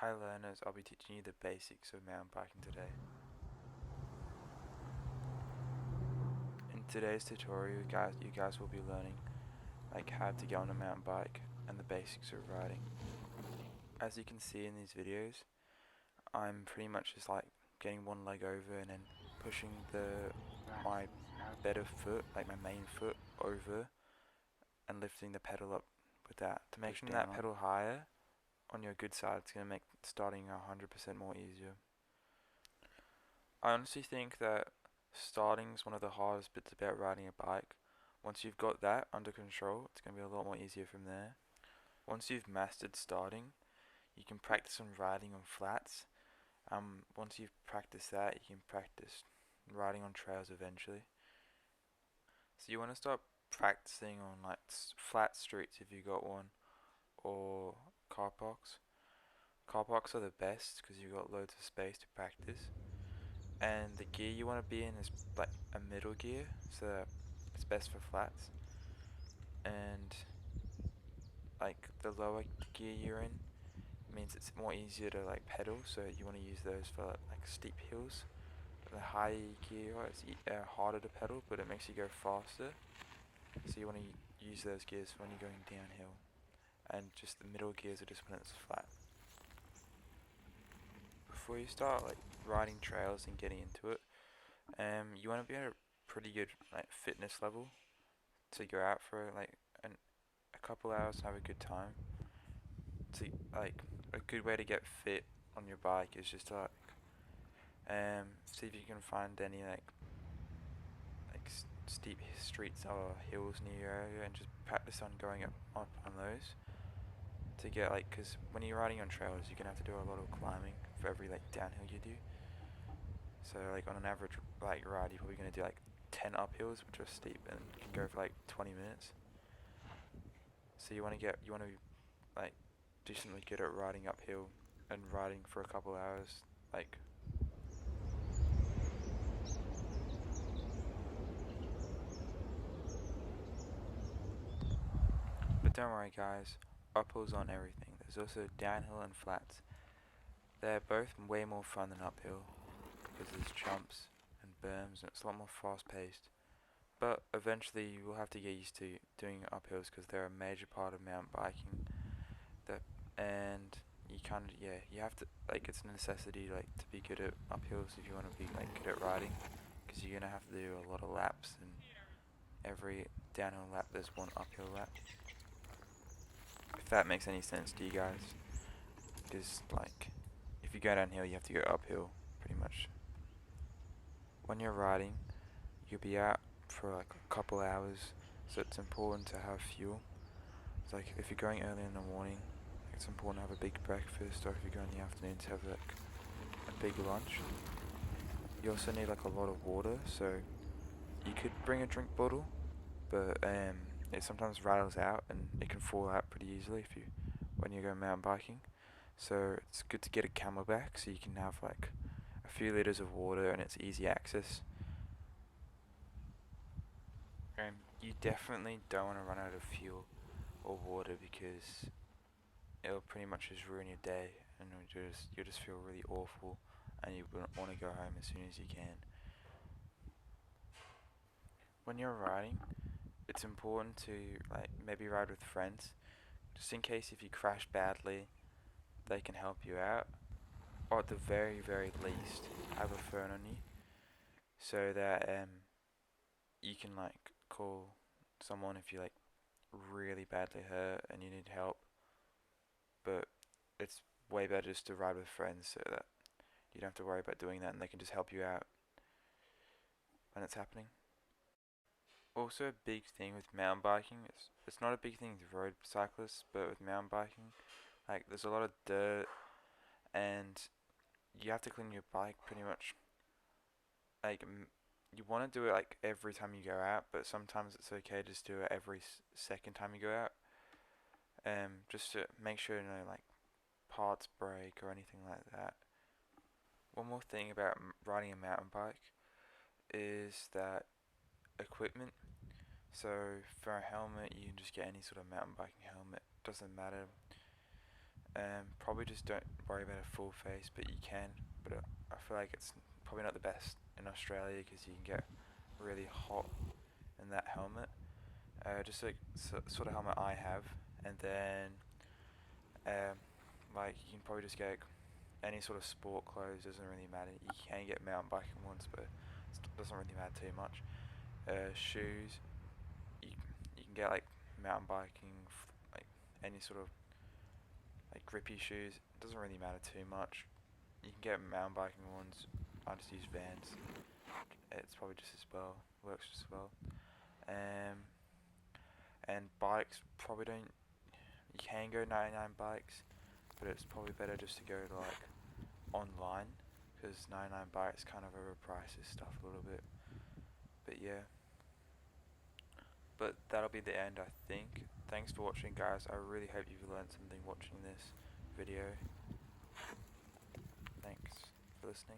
Hi learners, I'll be teaching you the basics of mountain biking today. In today's tutorial, you guys will be learning like how to get on a mountain bike and the basics of riding. As you can see in these videos, I'm pretty much just like getting one leg over and then pushing my better foot, like my main foot, over and lifting the pedal up with that. To make that pedal higher on your good side, it's going to make starting 100% more easier. I honestly think that starting is one of the hardest bits about riding a bike. Once you've got that under control, it's going to be a lot more easier from there. Once you've mastered starting, you can practice on riding on flats. Once you've practiced that, you can practice riding on trails eventually. So you want to start practicing on like flat streets if you got one, or car parks. Car parks are the best because you've got loads of space to practice. And the gear you want to be in is like a middle gear, so that it's best for flats. And like the lower gear you're in means it's more easier to like pedal, so you want to use those for like steep hills. The higher gear is harder to pedal, but it makes you go faster, so you want to use those gears for when you're going downhill. And just the middle gears are just when it's flat. Before you start like riding trails and getting into it, you want to be at a pretty good like fitness level to go out for like a couple hours and have a good time. To like a good way to get fit on your bike is just to see if you can find any like steep streets or hills near your area and just practice on going up on those to get like, because when you're riding on trails you're gonna have to do a lot of climbing for every like downhill you do. So like on an average like ride you're probably gonna do like 10 uphills which are steep and can go for like 20 minutes. So you want to be like decently good at riding uphill and riding for a couple hours, like. But don't worry guys, uphills aren't everything. There's also downhill and flats. They're both way more fun than uphill because there's jumps and berms and it's a lot more fast paced. But eventually you will have to get used to doing uphills because they're a major part of mountain biking. That and you kind of you have to like, it's a necessity like to be good at uphills if you want to be like good at riding, because you're gonna have to do a lot of laps, and every downhill lap there's one uphill lap. If that makes any sense to you guys, because like if you go downhill you have to go uphill pretty much. When you're riding, you'll be out for like a couple hours, so it's important to have fuel. It's like if you're going early in the morning, it's important to have a big breakfast, or if you go in the afternoon to have like a big lunch. You also need like a lot of water, so you could bring a drink bottle, but it sometimes rattles out and it can fall out pretty easily if you when you go mountain biking. So it's good to get a CamelBak so you can have like a few liters of water and it's easy access. You definitely don't want to run out of fuel or water because it'll pretty much just ruin your day, and you'll just feel really awful and you want to go home as soon as you can. When you're riding, it's important to like maybe ride with friends, just in case if you crash badly, they can help you out, or at the very least have a phone on you, so that you can like call someone if you like really badly hurt and you need help. But it's way better just to ride with friends so that you don't have to worry about doing that and they can just help you out when it's happening. Also, a big thing with mountain biking, it's not a big thing with road cyclists, but with mountain biking, like there's a lot of dirt and you have to clean your bike pretty much. Like you want to do it like every time you go out, but sometimes it's okay to just do it every second time you go out. Just to make sure no like parts break or anything like that. One more thing about riding a mountain bike is that equipment. So for a helmet, you can just get any sort of mountain biking helmet. Doesn't matter. Probably just don't worry about a full face, but you can. But I feel like it's probably not the best in Australia because you can get really hot in that helmet. Just like sort of helmet I have, and then um, like you can probably just get any sort of sport clothes. Doesn't really matter. You can get mountain biking ones, but it doesn't really matter too much. Shoes, you you can get like mountain biking, like any sort of like grippy shoes. It doesn't really matter too much. You can get mountain biking ones. I just use Vans. It's probably just as well. Works just as well. Um, and bikes probably don't. You can go 99 bikes, but it's probably better just to go to like online because 99 bikes kind of overprices stuff a little bit. But yeah. But that'll be the end, I think. Thanks for watching, guys. I really hope you've learned something watching this video. Thanks for listening.